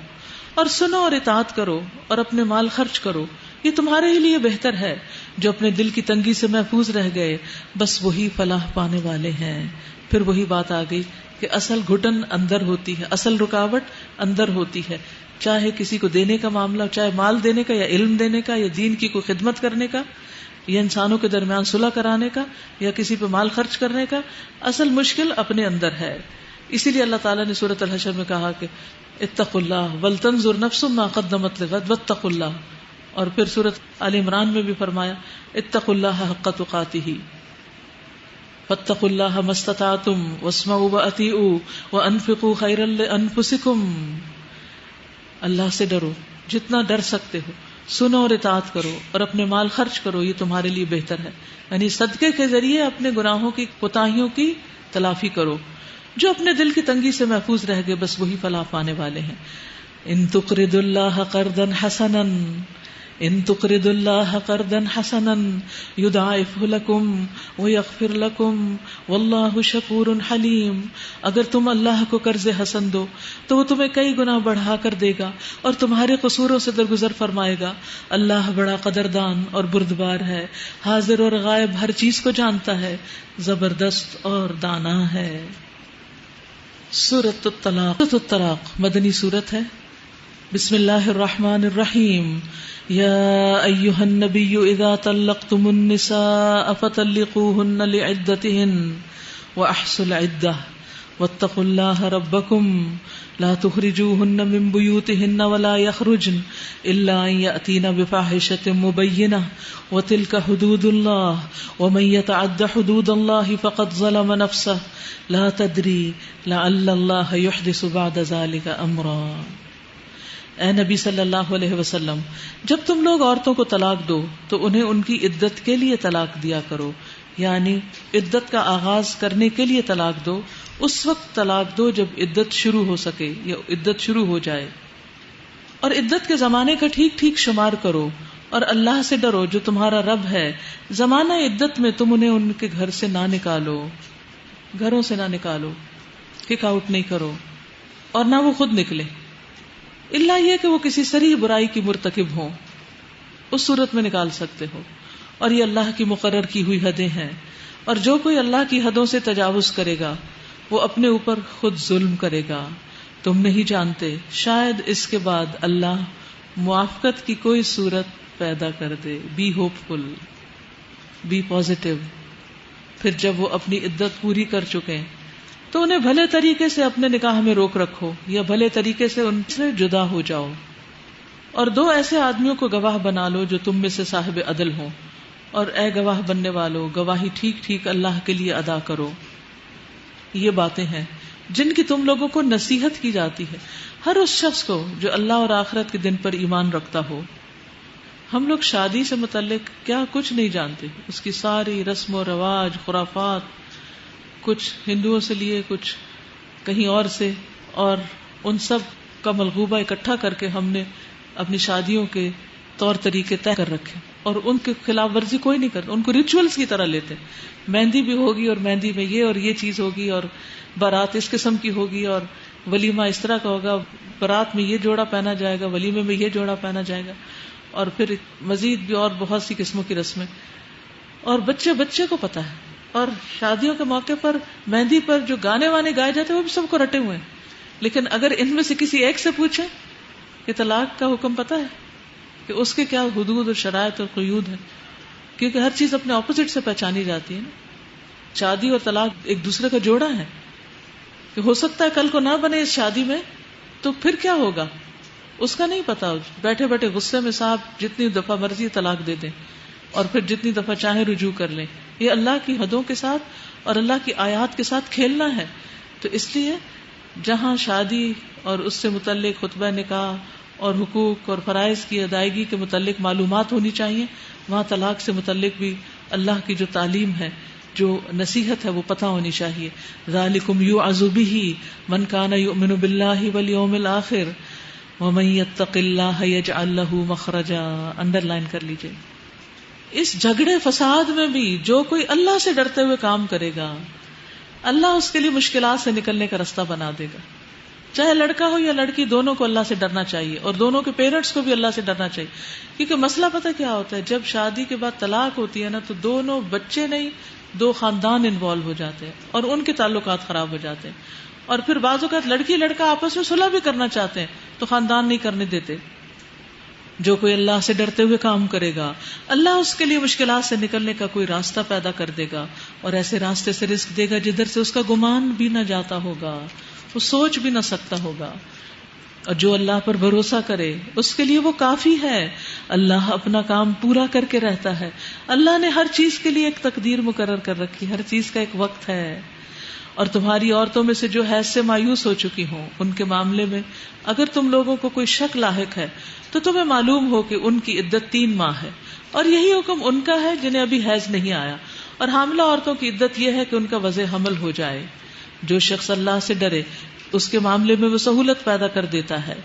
اور سنو اور اطاعت کرو اور اپنے مال خرچ کرو, یہ تمہارے ہی لیے بہتر ہے. جو اپنے دل کی تنگی سے محفوظ رہ گئے بس وہی فلاح پانے والے ہیں. پھر وہی بات آ گئی کہ اصل گھٹن اندر ہوتی ہے, اصل رکاوٹ اندر ہوتی ہے, چاہے کسی کو دینے کا معاملہ, چاہے مال دینے کا یا علم دینے کا یا دین کی کوئی خدمت کرنے کا یا انسانوں کے درمیان صلح کرانے کا یا کسی پہ مال خرچ کرنے کا, اصل مشکل اپنے اندر ہے. اسی لیے اللہ تعالیٰ نے سورۃ الحشر میں کہا کہ اتقوا اللہ ولتنظر نفس ما قدمت لغد واتقوا اللہ, اور پھر سورۃ آل عمران میں بھی فرمایا اتقوا اللہ حق تقاتہ فاتقوا اللہ ما استطعتم واسمعوا واطیعوا وانفقوا خیرا لانفسکم. اللہ سے ڈرو جتنا ڈر سکتے ہو, سنو اور اطاعت کرو اور اپنے مال خرچ کرو, یہ تمہارے لیے بہتر ہے. یعنی صدقے کے ذریعے اپنے گناہوں کی کوتاہیوں کی تلافی کرو. جو اپنے دل کی تنگی سے محفوظ رہ گئے بس وہی فلاح پانے والے ہیں. ان تقرضوا اللہ قرضا حسنا ان تقرضوا اللہ قرضا حسنا یضاعفہ لکم ویغفر لکم واللہ شکور حلیم. اگر تم اللہ کو قرض حسن دو تو وہ تمہیں کئی گنا بڑھا کر دے گا اور تمہارے قصوروں سے درگزر فرمائے گا. اللہ بڑا قدردان اور بردبار ہے، حاضر اور غائب ہر چیز کو جانتا ہے، زبردست اور دانا ہے. سورۃ الطلاق مدنی سورت ہے. بسم اللہ الرحمن الرحیم. یا ایہا النبی اذا طلقتم النساء فطلقوہن لعدتہن واحصوا العدہ واتقوا اللہ ربکم لا تخرجوہن من بیوتہن ولا یخرجن الا ان یأتین بفاحشۃ مبینہ وتلک حدود اللہ ومن یتعد حدود اللہ فقد ظلم نفسہ لا تدری لعل اللہ یحدث بعد ذلک امرا. اے نبی صلی اللہ علیہ وسلم، جب تم لوگ عورتوں کو طلاق دو تو انہیں ان کی عدت کے لیے طلاق دیا کرو، یعنی عدت کا آغاز کرنے کے لیے طلاق دو. اس وقت طلاق دو جب عدت شروع ہو سکے یا عدت شروع ہو جائے، اور عدت کے زمانے کا ٹھیک ٹھیک شمار کرو اور اللہ سے ڈرو جو تمہارا رب ہے. زمانہ عدت میں تم انہیں ان کے گھر سے نہ نکالو، گھروں سے نہ نکالو، کک آؤٹ نہیں کرو، اور نہ وہ خود نکلے، الا یہ کہ وہ کسی صریح برائی کی مرتکب ہوں، اس صورت میں نکال سکتے ہو. اور یہ اللہ کی مقرر کی ہوئی حدیں ہیں، اور جو کوئی اللہ کی حدوں سے تجاوز کرے گا وہ اپنے اوپر خود ظلم کرے گا. تم نہیں جانتے، شاید اس کے بعد اللہ موافقت کی کوئی صورت پیدا کر دے. Be hopeful, be positive. پھر جب وہ اپنی عدت پوری کر چکے تو انہیں بھلے طریقے سے اپنے نکاح میں روک رکھو یا بھلے طریقے سے ان سے جدا ہو جاؤ، اور 2 ایسے آدمیوں کو گواہ بنا لو جو تم میں سے صاحب عدل ہوں، اور اے گواہ بننے والو گواہی ٹھیک ٹھیک اللہ کے لیے ادا کرو. یہ باتیں ہیں جن کی تم لوگوں کو نصیحت کی جاتی ہے، ہر اس شخص کو جو اللہ اور آخرت کے دن پر ایمان رکھتا ہو. ہم لوگ شادی سے متعلق کیا کچھ نہیں جانتے، اس کی ساری رسم و رواج، خرافات، کچھ ہندوؤں سے لیے، کچھ کہیں اور سے، اور ان سب کا ملغوبہ اکٹھا کر کے ہم نے اپنی شادیوں کے طور طریقے طے کر رکھے، اور ان کے خلاف ورزی کوئی نہیں کرتا، ان کو ریچولز کی طرح لیتے. مہندی بھی ہوگی اور مہندی میں یہ اور یہ چیز ہوگی، اور بارات اس قسم کی ہوگی، اور ولیمہ اس طرح کا ہوگا، بارات میں یہ جوڑا پہنا جائے گا، ولیمے میں یہ جوڑا پہنا جائے گا، اور پھر مزید بھی اور بہت سی قسموں کی رسمیں. اور بچے کو پتا ہے، اور شادیوں کے موقع پر مہندی پر جو گانے وانے گائے جاتے ہیں وہ بھی سب کو رٹے ہوئے ہیں. لیکن اگر ان میں سے کسی ایک سے پوچھیں کہ طلاق کا حکم پتا ہے کہ اس کے کیا حدود اور شرائط اور قیود ہیں، کیونکہ ہر چیز اپنے اپوزٹ سے پہچانی جاتی ہے نا. شادی اور طلاق ایک دوسرے کا جوڑا ہے، کہ ہو سکتا ہے کل کو نہ بنے اس شادی میں تو پھر کیا ہوگا اس کا نہیں پتا. بیٹھے بیٹھے غصے میں صاحب جتنی دفعہ مرضی طلاق دے دیں اور پھر جتنی دفعہ چاہیں رجوع کر لیں. یہ اللہ کی حدوں کے ساتھ اور اللہ کی آیات کے ساتھ کھیلنا ہے. تو اس لیے جہاں شادی اور اس سے متعلق خطبہ نکاح اور حقوق اور فرائض کی ادائیگی کے متعلق معلومات ہونی چاہیے، وہاں طلاق سے متعلق بھی اللہ کی جو تعلیم ہے، جو نصیحت ہے، وہ پتہ ہونی چاہیے. ذالکم یوعظ بہ من کان یؤمن باللہ والیوم الآخر ومن یتق اللہ یجعل لہ مخرجا. انڈر لائن کر لیجیے. اس جھگڑے فساد میں بھی جو کوئی اللہ سے ڈرتے ہوئے کام کرے گا، اللہ اس کے لیے مشکلات سے نکلنے کا راستہ بنا دے گا. چاہے لڑکا ہو یا لڑکی، دونوں کو اللہ سے ڈرنا چاہیے، اور دونوں کے پیرنٹس کو بھی اللہ سے ڈرنا چاہیے. کیونکہ مسئلہ پتہ کیا ہوتا ہے، جب شادی کے بعد طلاق ہوتی ہے نا، تو دونوں بچے نہیں، 2 خاندان انوالو ہو جاتے ہیں اور ان کے تعلقات خراب ہو جاتے ہیں. اور پھر بعض اوقات لڑکی لڑکا آپس میں صلح بھی کرنا چاہتے ہیں تو خاندان نہیں کرنے دیتے. جو کوئی اللہ سے ڈرتے ہوئے کام کرے گا، اللہ اس کے لیے مشکلات سے نکلنے کا کوئی راستہ پیدا کر دے گا، اور ایسے راستے سے رزق دے گا جدھر سے اس کا گمان بھی نہ جاتا ہوگا، وہ سوچ بھی نہ سکتا ہوگا. اور جو اللہ پر بھروسہ کرے اس کے لیے وہ کافی ہے. اللہ اپنا کام پورا کر کے رہتا ہے. اللہ نے ہر چیز کے لیے ایک تقدیر مقرر کر رکھی، ہر چیز کا ایک وقت ہے. اور تمہاری عورتوں میں سے جو حیض سے مایوس ہو چکی ہوں، ان کے معاملے میں اگر تم لوگوں کو کوئی شک لاحق ہے تو تمہیں معلوم ہو کہ ان کی عدت 3 ماہ ہے، اور یہی حکم ان کا ہے جنہیں ابھی حیض نہیں آیا. اور حاملہ عورتوں کی عدت یہ ہے کہ ان کا وضع حمل ہو جائے. جو شخص اللہ سے ڈرے اس کے معاملے میں وہ سہولت پیدا کر دیتا ہے.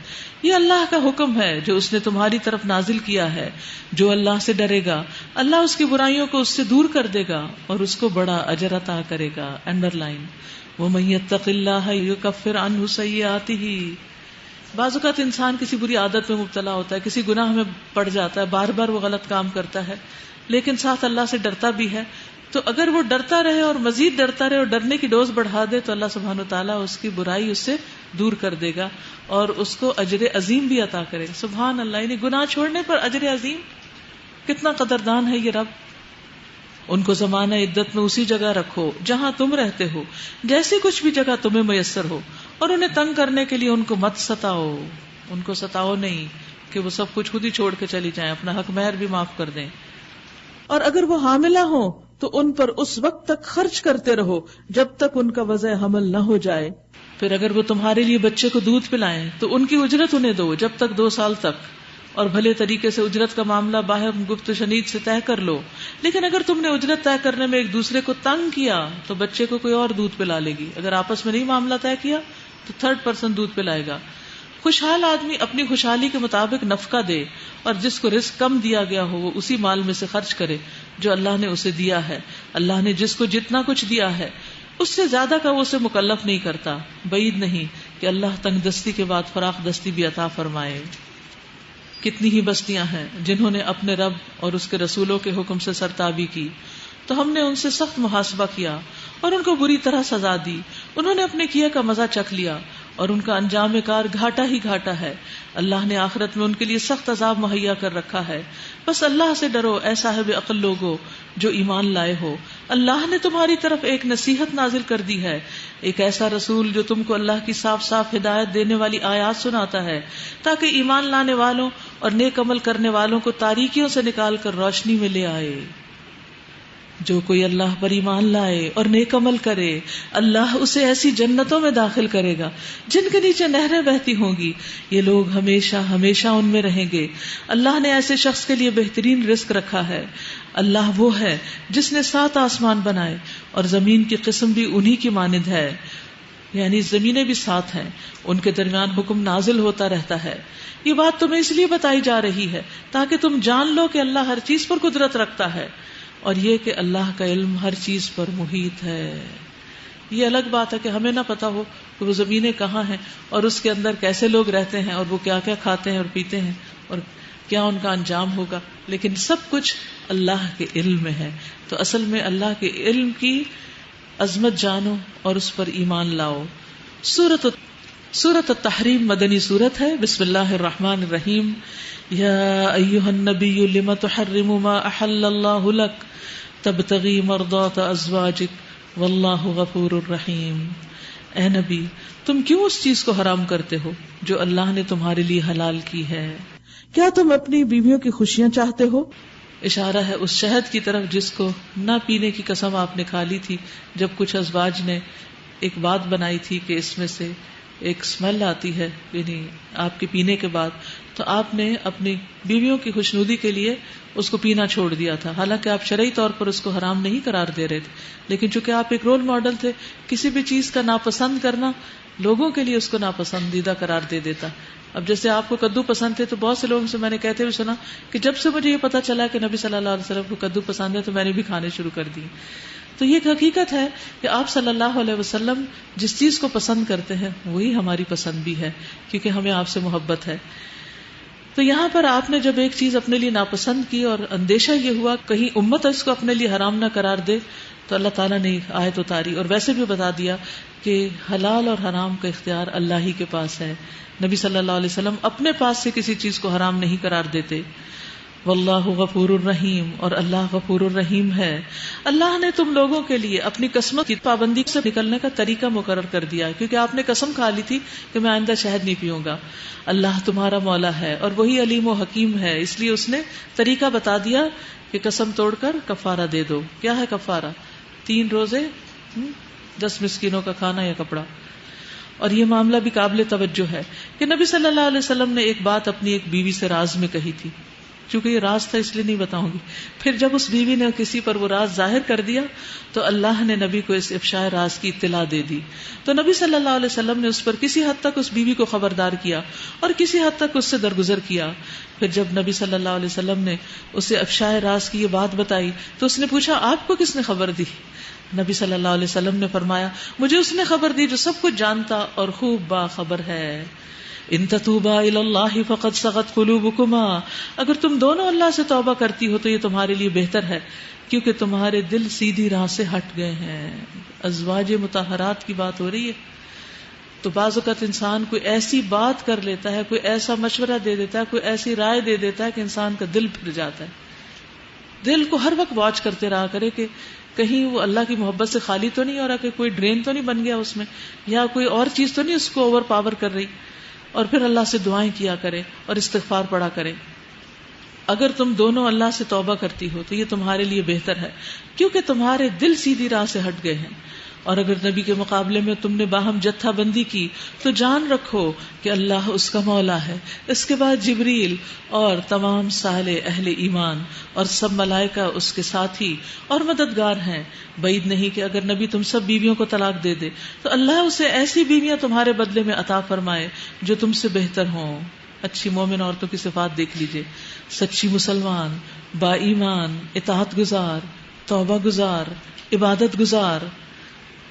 یہ اللہ کا حکم ہے جو اس نے تمہاری طرف نازل کیا ہے. جو اللہ سے ڈرے گا اللہ اس کی برائیوں کو اس سے دور کر دے گا اور اس کو بڑا اجر عطا کرے گا. انڈر لائن وَمَن يَتَّقِ اللَّهَ يُكَفِّرْ عَنْهُ سَيِّئَاتِهِ. بعض اوقات انسان کسی بری عادت میں مبتلا ہوتا ہے, کسی گناہ میں پڑ جاتا ہے, بار بار وہ غلط کام کرتا ہے, لیکن ساتھ اللہ سے ڈرتا بھی ہے. تو اگر وہ ڈرتا رہے اور مزید ڈرتا رہے اور ڈرنے کی ڈوز بڑھا دے تو اللہ سبحانہ وتعالیٰ اس کی برائی اس سے دور کر دے گا اور اس کو اجر عظیم بھی عطا کرے گا. سبحان اللہ. یعنی گناہ چھوڑنے پر اجر عظیم. کتنا قدردان ہے یہ رب. ان کو زمانہ عدت میں اسی جگہ رکھو جہاں تم رہتے ہو, جیسی کچھ بھی جگہ تمہیں میسر ہو, اور انہیں تنگ کرنے کے لیے ان کو مت ستاؤ. ان کو ستاؤ نہیں کہ وہ سب کچھ خود ہی چھوڑ کے چلی جائیں, اپنا حق مہر بھی معاف کر دیں. اور اگر وہ حاملہ ہوں تو ان پر اس وقت تک خرچ کرتے رہو جب تک ان کا وضع حمل نہ ہو جائے. پھر اگر وہ تمہارے لیے بچے کو دودھ پلائیں تو ان کی اجرت انہیں دو جب تک 2 سال تک, اور بھلے طریقے سے اجرت کا معاملہ باہم گفت و شنید سے طے کر لو. لیکن اگر تم نے اجرت طے کرنے میں ایک دوسرے کو تنگ کیا تو بچے کو کوئی اور دودھ پلا لے گی. اگر آپس میں نہیں معاملہ طے کیا تو 3rd پرسن دودھ پلائے گا. خوشحال آدمی اپنی خوشحالی کے مطابق نفقہ دے, اور جس کو رزق کم دیا گیا ہو وہ اسی مال میں سے خرچ کرے جو اللہ نے اسے دیا ہے. اللہ نے جس کو جتنا کچھ دیا ہے اس سے زیادہ کا وہ اسے مکلف نہیں کرتا. بعید نہیں کہ اللہ تنگ دستی کے بعد فراخ دستی بھی عطا فرمائے. کتنی ہی بستیاں ہیں جنہوں نے اپنے رب اور اس کے رسولوں کے حکم سے سرتابی کی تو ہم نے ان سے سخت محاسبہ کیا اور ان کو بری طرح سزا دی. انہوں نے اپنے کیے کا مزہ چکھ لیا اور ان کا انجام کار گھاٹا ہی گھاٹا ہے. اللہ نے آخرت میں ان کے لیے سخت عذاب مہیا کر رکھا ہے. بس اللہ سے ڈرو اے صاحب عقل لوگو جو ایمان لائے ہو. اللہ نے تمہاری طرف ایک نصیحت نازل کر دی ہے, ایک ایسا رسول جو تم کو اللہ کی صاف صاف ہدایت دینے والی آیات سناتا ہے تاکہ ایمان لانے والوں اور نیک عمل کرنے والوں کو تاریکیوں سے نکال کر روشنی میں لے آئے. جو کوئی اللہ پر ایمان لائے اور نیک عمل کرے اللہ اسے ایسی جنتوں میں داخل کرے گا جن کے نیچے نہریں بہتی ہوں گی. یہ لوگ ہمیشہ ہمیشہ ان میں رہیں گے. اللہ نے ایسے شخص کے لیے بہترین رزق رکھا ہے. اللہ وہ ہے جس نے 7 آسمان بنائے اور زمین کی قسم بھی انہی کی مانند ہے. یعنی زمینیں بھی 7 ہیں, ان کے درمیان حکم نازل ہوتا رہتا ہے. یہ بات تمہیں اس لیے بتائی جا رہی ہے تاکہ تم جان لو کہ اللہ ہر چیز پر قدرت رکھتا ہے, اور یہ کہ اللہ کا علم ہر چیز پر محیط ہے. یہ الگ بات ہے کہ ہمیں نہ پتا ہو کہ وہ زمینیں کہاں ہیں اور اس کے اندر کیسے لوگ رہتے ہیں اور وہ کیا کیا کھاتے ہیں اور پیتے ہیں اور کیا ان کا انجام ہوگا, لیکن سب کچھ اللہ کے علم میں ہے. تو اصل میں اللہ کے علم کی عظمت جانو اور اس پر ایمان لاؤ. سورۃ التحریم مدنی سورت ہے. بسم اللہ الرحمن الرحیم. یا ایھا النبی لم تحرم ما احل اللہ لک تبتغی مرضات ازواجک واللہ غفور الرحیم. اے نبی تم کیوں اس چیز کو حرام کرتے ہو جو اللہ نے تمہارے لیے حلال کی ہے؟ کیا تم اپنی بیویوں کی خوشیاں چاہتے ہو؟ اشارہ ہے اس شہد کی طرف جس کو نہ پینے کی قسم آپ نے کھا لی تھی جب کچھ ازواج نے ایک بات بنائی تھی کہ اس میں سے ایک اسمیل آتی ہے یعنی آپ کے پینے کے بعد, تو آپ نے اپنی بیویوں کی خوشنودی کے لیے اس کو پینا چھوڑ دیا تھا. حالانکہ آپ شرعی طور پر اس کو حرام نہیں قرار دے رہے تھے, لیکن چونکہ آپ ایک رول ماڈل تھے, کسی بھی چیز کا ناپسند کرنا لوگوں کے لیے اس کو ناپسندیدہ قرار دے دیتا. اب جیسے آپ کو کدو پسند تھے تو بہت سے لوگوں سے میں نے کہتے ہوئے سنا کہ جب سے مجھے یہ پتا چلا کہ نبی صلی اللہ علیہ وسلم کو کدو پسند ہے تو میں نے بھی کھانے شروع کر دی. تو یہ ایک حقیقت ہے کہ آپ صلی اللہ علیہ وسلم جس چیز کو پسند کرتے ہیں وہی ہماری پسند بھی ہے, کیونکہ ہمیں آپ سے محبت ہے. تو یہاں پر آپ نے جب ایک چیز اپنے لیے ناپسند کی اور اندیشہ یہ ہوا کہیں امت اس کو اپنے لیے حرام نہ قرار دے, تو اللہ تعالیٰ نے آیت اتاری اور ویسے بھی بتا دیا کہ حلال اور حرام کا اختیار اللہ ہی کے پاس ہے. نبی صلی اللہ علیہ وسلم اپنے پاس سے کسی چیز کو حرام نہیں قرار دیتے. واللہ غفور الرحیم, اور اللہ غفور الرحیم ہے. اللہ نے تم لوگوں کے لیے اپنی قسمت کی پابندی سے نکلنے کا طریقہ مقرر کر دیا, کیونکہ آپ نے قسم کھا لی تھی کہ میں آئندہ شہد نہیں پیوں گا. اللہ تمہارا مولا ہے اور وہی علیم و حکیم ہے, اس لیے اس نے طریقہ بتا دیا کہ قسم توڑ کر کفارہ دے دو. کیا ہے کفارہ؟ 3 روزے, 10 مسکینوں کا کھانا یا کپڑا. اور یہ معاملہ بھی قابل توجہ ہے کہ نبی صلی اللہ علیہ وسلم نے ایک بات اپنی ایک بیوی سے راز میں کہی تھی. چونکہ یہ راز تھا اس لیے نہیں بتاؤں گی. پھر جب اس بیوی نے کسی پر وہ راز ظاہر کر دیا تو اللہ نے نبی کو اس افشاء راز کی اطلاع دے دی. تو نبی صلی اللہ علیہ وسلم نے اس پر کسی حد تک اس بیوی کو خبردار کیا اور کسی حد تک اس سے درگزر کیا. پھر جب نبی صلی اللہ علیہ وسلم نے اسے افشاء راز کی یہ بات بتائی تو اس نے پوچھا آپ کو کس نے خبر دی؟ نبی صلی اللہ علیہ وسلم نے فرمایا مجھے اس نے خبر دی جو سب کچھ جانتا اور خوب باخبر ہے. ان تتوبا الی اللہ فقد صغت قلوبکما، اگر تم دونوں اللہ سے توبہ کرتی ہو تو یہ تمہارے لیے بہتر ہے کیونکہ تمہارے دل سیدھی راہ سے ہٹ گئے ہیں. ازواج مطہرات کی بات ہو رہی ہے. تو بعض اوقات انسان کوئی ایسی بات کر لیتا ہے، کوئی ایسا مشورہ دے دیتا ہے، کوئی ایسی رائے دے دیتا ہے کہ انسان کا دل پھر جاتا ہے. دل کو ہر وقت واچ کرتے رہا کرے کہ کہیں وہ اللہ کی محبت سے خالی تو نہیں ہو رہا، کہ کوئی ڈرین تو نہیں بن گیا اس میں، یا کوئی اور چیز تو نہیں اس کو اوور پاور کر رہی. اور پھر اللہ سے دعائیں کیا کرے اور استغفار پڑھا کرے. اگر تم دونوں اللہ سے توبہ کرتی ہو تو یہ تمہارے لیے بہتر ہے کیونکہ تمہارے دل سیدھی راہ سے ہٹ گئے ہیں. اور اگر نبی کے مقابلے میں تم نے باہم جتھا بندی کی تو جان رکھو کہ اللہ اس کا مولا ہے. اس کے بعد جبریل اور تمام صالح اہل ایمان اور سب ملائکہ اس کے ساتھی اور مددگار ہیں. بعید نہیں کہ اگر نبی تم سب بیویوں کو طلاق دے دے تو اللہ اسے ایسی بیویاں تمہارے بدلے میں عطا فرمائے جو تم سے بہتر ہوں. اچھی مومن عورتوں کی صفات دیکھ لیجئے: سچی مسلمان، با ایمان، اطاعت گزار، توبہ گزار، عبادت گزار،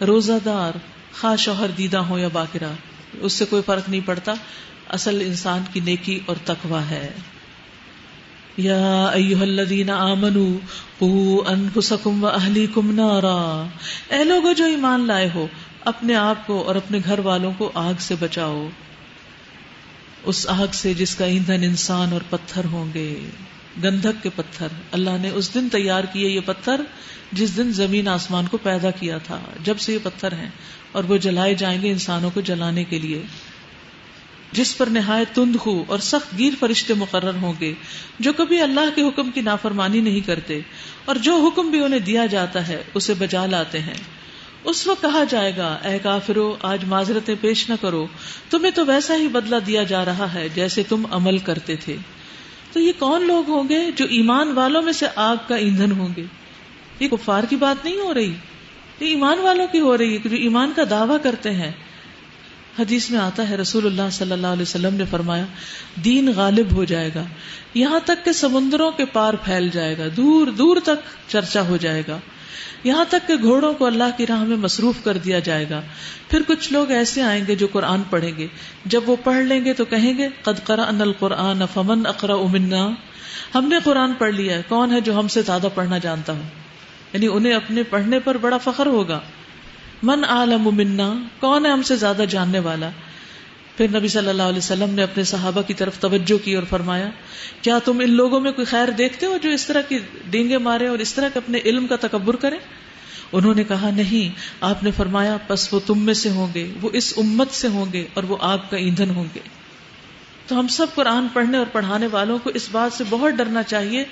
روزہ دار، خواہ شوہر دیدہ ہو یا باکرہ، اس سے کوئی فرق نہیں پڑتا. اصل انسان کی نیکی اور تقوی ہے. یا ایھا الذین آمنوا قوا انفسکم واہلیکم نارا، اے لوگو جو ایمان لائے ہو اپنے آپ کو اور اپنے گھر والوں کو آگ سے بچاؤ، اس آگ سے جس کا ایندھن انسان اور پتھر ہوں گے. گندھک کے پتھر اللہ نے اس دن تیار کیے، یہ پتھر جس دن زمین آسمان کو پیدا کیا تھا، جب سے یہ پتھر ہیں، اور وہ جلائے جائیں گے انسانوں کو جلانے کے لیے. جس پر نہایت تند خو اور سخت گیر فرشتے مقرر ہوں گے جو کبھی اللہ کے حکم کی نافرمانی نہیں کرتے اور جو حکم بھی انہیں دیا جاتا ہے اسے بجا لاتے ہیں. اس وقت کہا جائے گا اے کافرو آج معذرتیں پیش نہ کرو، تمہیں تو ویسا ہی بدلہ دیا جا رہا ہے جیسے تم عمل کرتے تھے. تو یہ کون لوگ ہوں گے جو ایمان والوں میں سے آگ کا ایندھن ہوں گے؟ یہ کفار کی بات نہیں ہو رہی، یہ ایمان والوں کی ہو رہی ہے جو ایمان کا دعویٰ کرتے ہیں. حدیث میں آتا ہے رسول اللہ صلی اللہ علیہ وسلم نے فرمایا دین غالب ہو جائے گا یہاں تک کہ سمندروں کے پار پھیل جائے گا، دور دور تک چرچا ہو جائے گا، یہاں تک کہ گھوڑوں کو اللہ کی راہ میں مصروف کر دیا جائے گا. پھر کچھ لوگ ایسے آئیں گے جو قرآن پڑھیں گے، جب وہ پڑھ لیں گے تو کہیں گے قد قرأنا القرآن فمن اقرأ منا، ہم نے قرآن پڑھ لیا ہے، کون ہے جو ہم سے زیادہ پڑھنا جانتا ہو. یعنی انہیں اپنے پڑھنے پر بڑا فخر ہوگا. من عالم منا، کون ہے ہم سے زیادہ جاننے والا. پھر نبی صلی اللہ علیہ وسلم نے اپنے صحابہ کی طرف توجہ کی اور فرمایا کیا تم ان لوگوں میں کوئی خیر دیکھتے ہو جو اس طرح کی ڈینگے مارے اور اس طرح کے اپنے علم کا تکبر کریں؟ انہوں نے کہا نہیں. آپ نے فرمایا پس وہ تم میں سے ہوں گے، وہ اس امت سے ہوں گے اور وہ آگ کا ایندھن ہوں گے. تو ہم سب قرآن پڑھنے اور پڑھانے والوں کو اس بات سے بہت ڈرنا چاہیے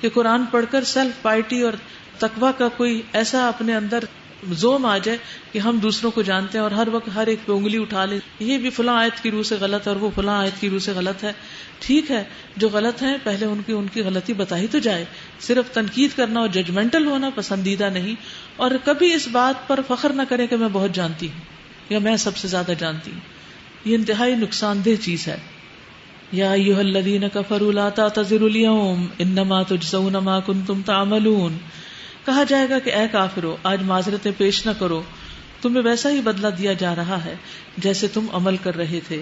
کہ قرآن پڑھ کر سیلف پائٹی اور تقوی کا کوئی ایسا اپنے اندر زوم آ جائے کہ ہم دوسروں کو جانتے ہیں اور ہر وقت ہر ایک پہ انگلی اٹھا لیں، یہ بھی فلاں آیت کی روح سے غلط ہے اور وہ فلاں آیت کی روح سے غلط ہے. ٹھیک ہے، جو غلط ہیں پہلے ان کی غلطی بتائی تو جائے. صرف تنقید کرنا اور ججمنٹل ہونا پسندیدہ نہیں، اور کبھی اس بات پر فخر نہ کریں کہ میں بہت جانتی ہوں یا میں سب سے زیادہ جانتی ہوں. یہ انتہائی نقصان دہ چیز ہے. یا ایھا الذین کفروا لا تعتذروا اليوم انما تجزون ما کنتم تعملون، کہا جائے گا کہ اے کافرو آج معذرتیں پیش نہ کرو، تمہیں ویسا ہی بدلہ دیا جا رہا ہے جیسے تم عمل کر رہے تھے.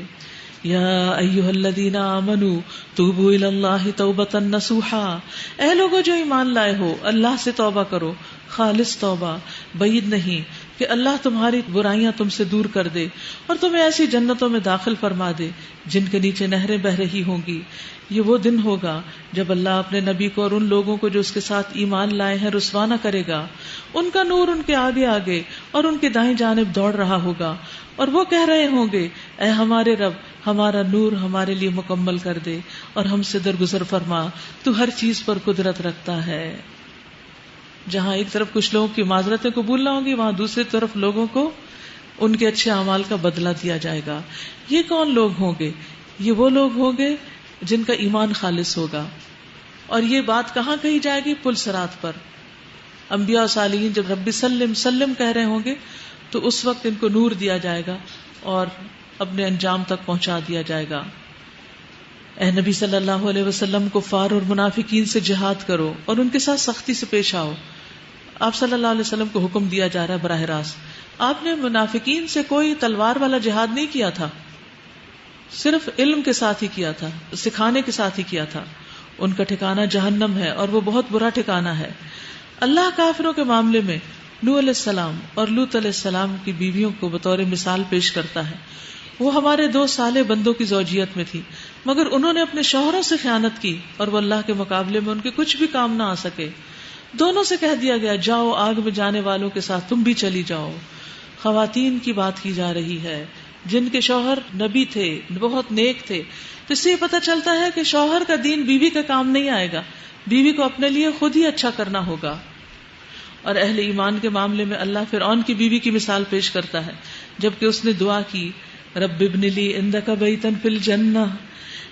یا ایھا الذین آمنوا توبوا الی اللہ توبۃ نصوحا، اے لوگو جو ایمان لائے ہو اللہ سے توبہ کرو، خالص توبہ. بعید نہیں کہ اللہ تمہاری برائیاں تم سے دور کر دے اور تمہیں ایسی جنتوں میں داخل فرما دے جن کے نیچے نہریں بہ رہی ہوں گی. یہ وہ دن ہوگا جب اللہ اپنے نبی کو اور ان لوگوں کو جو اس کے ساتھ ایمان لائے ہیں رسوا نہ کرے گا. ان کا نور ان کے آگے آگے اور ان کے دائیں جانب دوڑ رہا ہوگا، اور وہ کہہ رہے ہوں گے اے ہمارے رب ہمارا نور ہمارے لیے مکمل کر دے اور ہم سے درگزر فرما، تو ہر چیز پر قدرت رکھتا ہے. جہاں ایک طرف کچھ لوگوں کی معذرتیں قبول نہ ہوں گی، وہاں دوسری طرف لوگوں کو ان کے اچھے اعمال کا بدلہ دیا جائے گا. یہ کون لوگ ہوں گے؟ یہ وہ لوگ ہوں گے جن کا ایمان خالص ہوگا. اور یہ بات کہاں کہی جائے گی؟ پل صراط پر. انبیاء و صالحین جب رب سلم سلم کہہ رہے ہوں گے تو اس وقت ان کو نور دیا جائے گا اور اپنے انجام تک پہنچا دیا جائے گا. اے نبی صلی اللہ علیہ وسلم کفار اور منافقین سے جہاد کرو اور ان کے ساتھ سختی سے پیش آؤ. آپ صلی اللہ علیہ وسلم کو حکم دیا جا رہا ہے براہ راست. آپ نے منافقین سے کوئی تلوار والا جہاد نہیں کیا تھا، صرف علم کے ساتھ ہی کیا تھا، سکھانے کے ساتھ ہی کیا تھا. ان کا ٹھکانہ جہنم ہے اور وہ بہت برا ٹھکانہ ہے. اللہ کافروں کے معاملے میں نوح علیہ السلام اور لوط علیہ السلام کی بیویوں کو بطور مثال پیش کرتا ہے. وہ ہمارے 2 صالح بندوں کی زوجیت میں تھی، مگر انہوں نے اپنے شوہروں سے خیانت کی اور وہ اللہ کے مقابلے میں ان کے کچھ بھی کام نہ آ سکے. دونوں سے کہہ دیا گیا جاؤ آگ میں جانے والوں کے ساتھ تم بھی چلی جاؤ. خواتین کی بات کی جا رہی ہے جن کے شوہر نبی تھے، بہت نیک تھے. تو اس سے یہ پتہ چلتا ہے کہ شوہر کا دین بیوی کا کام نہیں آئے گا، بیوی کو اپنے لیے خود ہی اچھا کرنا ہوگا. اور اہل ایمان کے معاملے میں اللہ فرعون کی بیوی کی مثال پیش کرتا ہے جبکہ اس نے دعا کی رب ابن لی عندک بیتا فی الجنہ،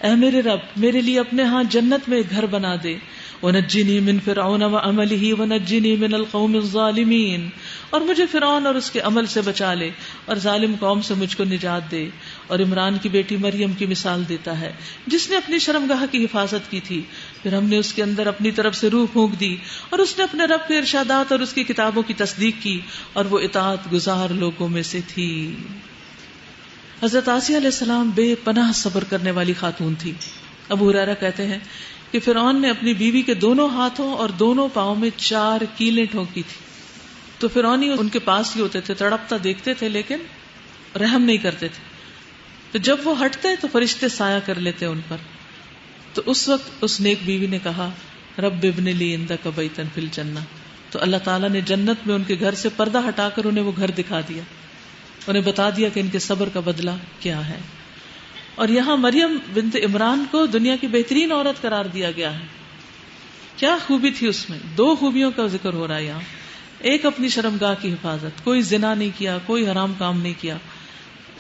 اے میرے رب میرے لیے اپنے ہاں جنت میں ایک گھر بنا دے. ونجنی من فرعون وعملہ ونجنی من القوم الظالمین، اور مجھے فرعون اور اس کے عمل سے بچا لے اور ظالم قوم سے مجھ کو نجات دے. اور عمران کی بیٹی مریم کی مثال دیتا ہے جس نے اپنی شرمگاہ کی حفاظت کی تھی، پھر ہم نے اس کے اندر اپنی طرف سے روح پھونک دی اور اس نے اپنے رب کے ارشادات اور اس کی کتابوں کی تصدیق کی اور وہ اطاعت گزار لوگوں میں سے تھی. حضرت آسیہ علیہ السلام بے پناہ صبر کرنے والی خاتون تھی. ابو ہریرہ کہتے ہیں کہ فرعون نے اپنی بیوی کے دونوں ہاتھوں اور دونوں پاؤں میں 4 کیلیں ٹھونکی تھی. تو فرعونی ان کے پاس ہی ہوتے تھے، تڑپتا دیکھتے تھے لیکن رحم نہیں کرتے تھے. تو جب وہ ہٹتے تو فرشتے سایہ کر لیتے ان پر. تو اس وقت اس نیک بیوی نے کہا رب ابن لی عندک بیتا فی الجنہ. تو اللہ تعالیٰ نے جنت میں ان کے گھر سے پردہ ہٹا کر انہیں وہ گھر دکھا دیا، انہیں بتا دیا کہ ان کے صبر کا بدلہ کیا ہے. اور یہاں مریم بنت عمران کو دنیا کی بہترین عورت قرار دیا گیا ہے. کیا خوبی تھی اس میں؟ 2 خوبیوں کا ذکر ہو رہا ہے یہاں. ایک اپنی شرمگاہ کی حفاظت، کوئی زنا نہیں کیا، کوئی حرام کام نہیں کیا،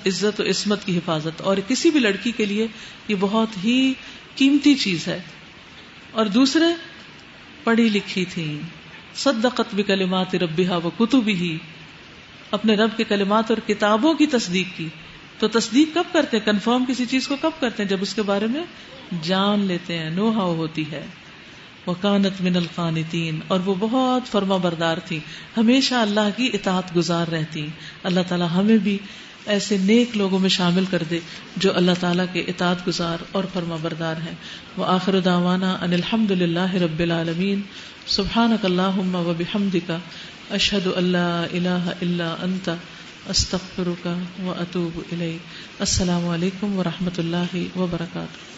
عزت و عصمت کی حفاظت. اور کسی بھی لڑکی کے لیے یہ بہت ہی قیمتی چیز ہے. اور دوسرے پڑھی لکھی تھی، صدقت بکلمات ربہا وکتبہ، اپنے رب کے کلمات اور کتابوں کی تصدیق کی. تو تصدیق کب کرتے ہیں؟ کنفرم کسی چیز کو کب کرتے ہیں؟ جب اس کے بارے میں جان لیتے ہیں، نو ہاؤ ہوتی ہے. وَكَانَتْ مِنَ الْقَانِتِينَ، اور وہ بہت فرما بردار تھی، ہمیشہ اللہ کی اطاعت گزار رہتی. اللہ تعالی ہمیں بھی ایسے نیک لوگوں میں شامل کر دے جو اللہ تعالیٰ کے اطاعت گزار اور فرما بردار ہیں. وآخر دعوانا ان الحمد للہ رب العالمین. سبحانک اللہم وبحمدک، اشہد ان لا الہ الا انت، استغفرک واتوب الیک. السلام علیکم ورحمۃ اللہ وبرکاتہ.